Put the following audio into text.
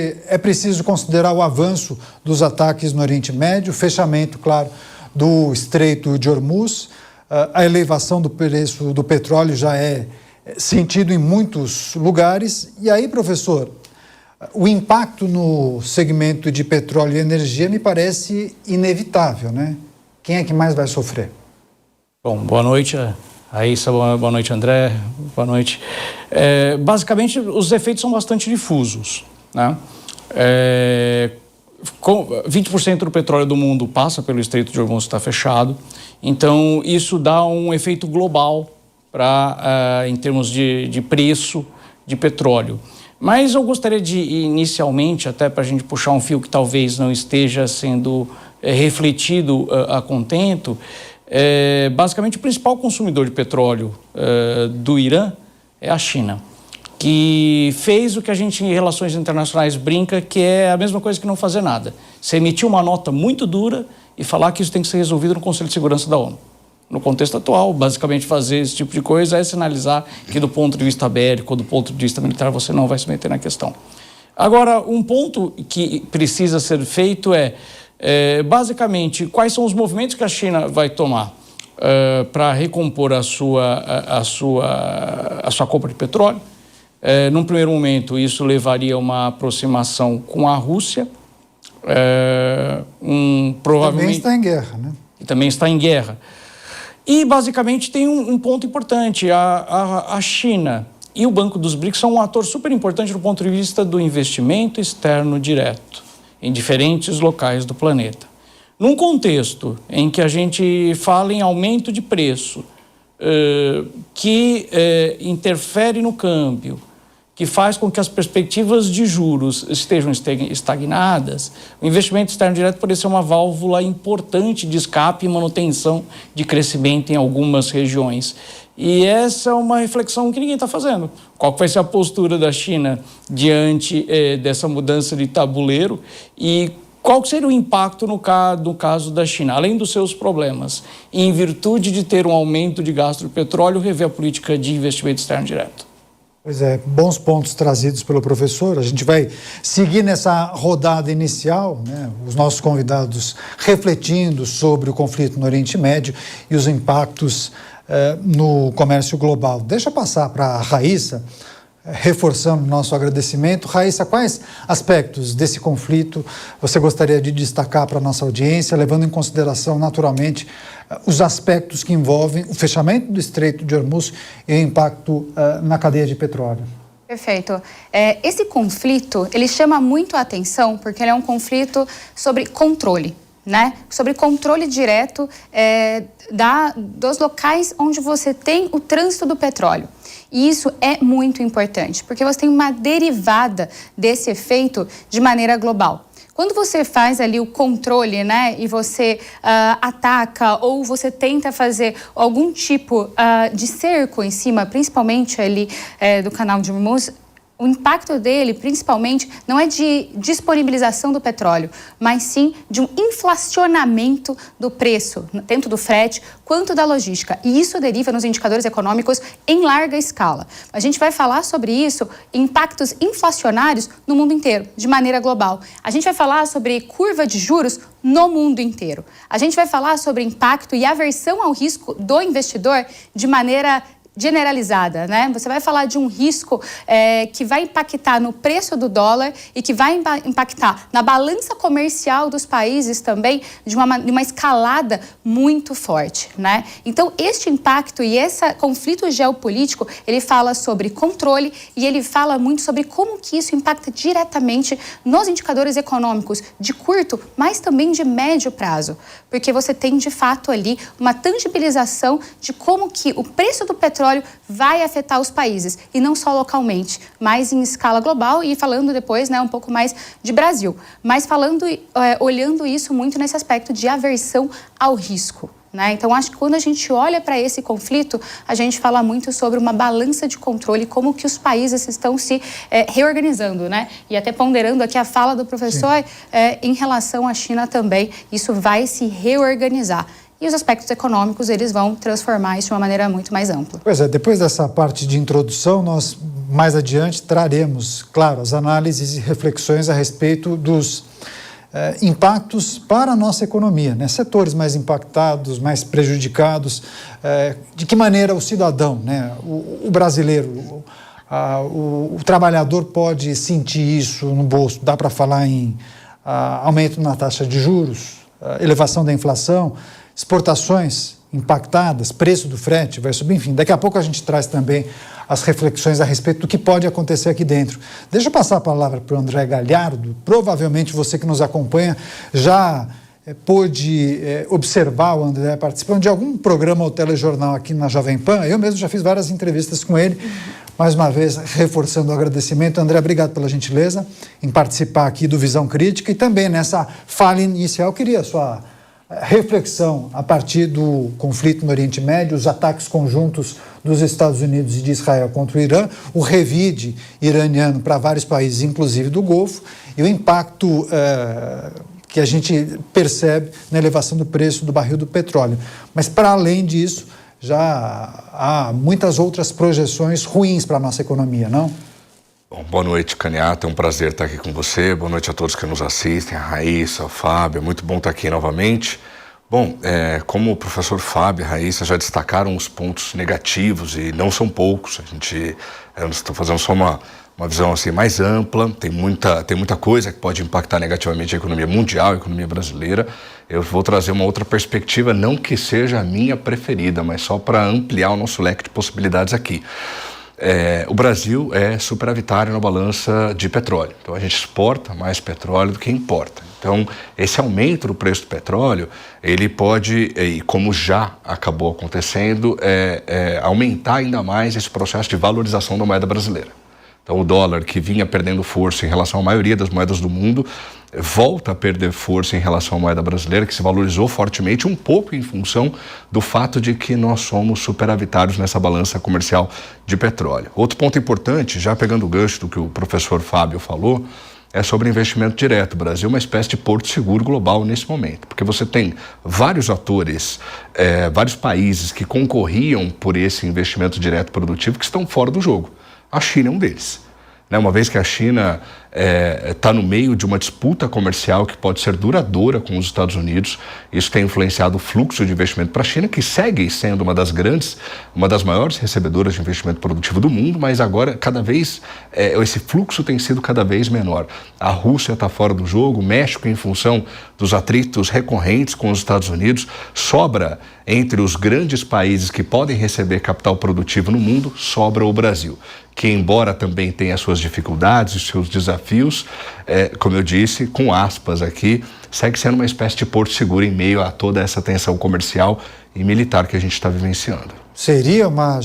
É preciso considerar o avanço dos ataques no Oriente Médio, o fechamento, claro, do Estreito de Hormuz, a elevação do preço do petróleo já é sentido em muitos lugares. E aí, professor, o impacto no segmento de petróleo e energia me parece inevitável, né? Quem é que mais vai sofrer? Bom, boa noite, Raíssa, boa noite, André, boa noite. Basicamente, os efeitos são bastante difusos, né? 20% do petróleo do mundo passa pelo Estreito de Hormuz, está fechado. Então, isso dá um efeito global em termos de preço de petróleo. Mas eu gostaria de, inicialmente, até para a gente puxar um fio que talvez não esteja sendo refletido a contento, basicamente o principal consumidor de petróleo do Irã é a China, que fez o que a gente em relações internacionais brinca, que é a mesma coisa que não fazer nada. Você emitir uma nota muito dura e falar que isso tem que ser resolvido no Conselho de Segurança da ONU. No contexto atual, basicamente fazer esse tipo de coisa é sinalizar que do ponto de vista bélico ou do ponto de vista militar você não vai se meter na questão. Agora, um ponto que precisa ser feito basicamente, quais são os movimentos que a China vai tomar para recompor a sua compra de petróleo. Num primeiro momento, isso levaria a uma aproximação com a Rússia. Também Provavelmente está em guerra, né? Também está em guerra. E, basicamente, tem um ponto importante. A China e o Banco dos BRICS são um ator super importante do ponto de vista do investimento externo direto em diferentes locais do planeta. Num contexto em que a gente fala em aumento de preço, que interfere no câmbio, que faz com que as perspectivas de juros estejam estagnadas, o investimento externo direto pode ser uma válvula importante de escape e manutenção de crescimento em algumas regiões. E essa é uma reflexão que ninguém está fazendo. Qual vai ser a postura da China diante dessa mudança de tabuleiro e qual seria o impacto no caso da China, além dos seus problemas, em virtude de ter um aumento de gasto de petróleo, rever a política de investimento externo direto? Pois é, bons pontos trazidos pelo professor. A gente vai seguir nessa rodada inicial, né? Os nossos convidados refletindo sobre o conflito no Oriente Médio e os impactos no comércio global. Deixa eu passar para a Raíssa, reforçando o nosso agradecimento. Raíssa, quais aspectos desse conflito você gostaria de destacar para a nossa audiência, levando em consideração, naturalmente, os aspectos que envolvem o fechamento do Estreito de Hormuz e o impacto na cadeia de petróleo? Perfeito. Esse conflito, ele chama muito a atenção porque ele é um conflito sobre controle, né? Sobre controle direto dos locais onde você tem o trânsito do petróleo. E isso é muito importante, porque você tem uma derivada desse efeito de maneira global. Quando você faz ali o controle, né, e você ataca ou você tenta fazer algum tipo de cerco em cima, principalmente ali do canal de Hormuz, o impacto dele, principalmente, não é de disponibilização do petróleo, mas sim de um inflacionamento do preço, tanto do frete quanto da logística. E isso deriva nos indicadores econômicos em larga escala. A gente vai falar sobre isso, impactos inflacionários no mundo inteiro, de maneira global. A gente vai falar sobre curva de juros no mundo inteiro. A gente vai falar sobre impacto e aversão ao risco do investidor de maneira generalizada, né? Você vai falar de um risco que vai impactar no preço do dólar e que vai impactar na balança comercial dos países também de uma escalada muito forte, né? Então, este impacto e esse conflito geopolítico, ele fala sobre controle e ele fala muito sobre como que isso impacta diretamente nos indicadores econômicos de curto, mas também de médio prazo, porque você tem, de fato, ali uma tangibilização de como que o preço do petróleo vai afetar os países, e não só localmente, mas em escala global, e falando depois, né, um pouco mais de Brasil, mas olhando isso muito nesse aspecto de aversão ao risco, né? Então, acho que quando a gente olha para esse conflito, a gente fala muito sobre uma balança de controle, como que os países estão se reorganizando, né? E até ponderando aqui a fala do professor em relação à China também, isso vai se reorganizar. e os aspectos econômicos eles vão transformar isso de uma maneira muito mais ampla. Pois é, depois dessa parte de introdução, nós mais adiante traremos, claro, as análises e reflexões a respeito dos impactos para a nossa economia, né? Setores mais impactados, mais prejudicados, de que maneira o cidadão, né? O brasileiro, o trabalhador pode sentir isso no bolso. Dá para falar em aumento na taxa de juros, elevação da inflação, exportações impactadas, preço do frete vai subir, enfim. Daqui a pouco a gente traz também as reflexões a respeito do que pode acontecer aqui dentro. Deixa eu passar a palavra para o André Galhardo. Provavelmente você que nos acompanha já pôde observar o André participando de algum programa ou telejornal aqui na Jovem Pan. Eu mesmo já fiz várias entrevistas com ele. Mais uma vez, reforçando o agradecimento. André, obrigado pela gentileza em participar aqui do Visão Crítica e também nessa fala inicial. Eu queria a sua reflexão a partir do conflito no Oriente Médio, os ataques conjuntos dos Estados Unidos e de Israel contra o Irã, o revide iraniano para vários países, inclusive do Golfo, e o impacto que a gente percebe na elevação do preço do barril do petróleo. Mas, para além disso, já há muitas outras projeções ruins para a nossa economia, não? Bom, boa noite, Canhata, é um prazer estar aqui com você, boa noite a todos que nos assistem, a Raíssa, o Fábio, é muito bom estar aqui novamente. Bom, como o professor Fábio e a Raíssa já destacaram os pontos negativos, e não são poucos, eu estou fazendo só uma visão assim, mais ampla, tem muita coisa que pode impactar negativamente a economia mundial, a economia brasileira. Eu vou trazer uma outra perspectiva, não que seja a minha preferida, mas só para ampliar o nosso leque de possibilidades aqui. O Brasil é superavitário na balança de petróleo, então a gente exporta mais petróleo do que importa. Então, esse aumento do preço do petróleo, ele pode, e como já acabou acontecendo, aumentar ainda mais esse processo de valorização da moeda brasileira. Então, o dólar, que vinha perdendo força em relação à maioria das moedas do mundo, volta a perder força em relação à moeda brasileira, que se valorizou fortemente, um pouco em função do fato de que nós somos superavitários nessa balança comercial de petróleo. Outro ponto importante, já pegando o gancho do que o professor Fábio falou, é sobre investimento direto. O Brasil é uma espécie de porto seguro global nesse momento, porque você tem vários atores, vários países que concorriam por esse investimento direto produtivo que estão fora do jogo. A China é um deles. Uma vez que a China está no meio de uma disputa comercial que pode ser duradoura com os Estados Unidos, isso tem influenciado o fluxo de investimento para a China, que segue sendo uma das maiores recebedoras de investimento produtivo do mundo, mas agora cada vez esse fluxo tem sido cada vez menor. A Rússia está fora do jogo, o México, em função dos atritos recorrentes com os Estados Unidos, sobra entre os grandes países que podem receber capital produtivo no mundo, sobra o Brasil, que embora também tenha suas dificuldades e seus desafios, como eu disse, com aspas aqui, segue sendo uma espécie de porto seguro em meio a toda essa tensão comercial e militar que a gente está vivenciando. Seria uma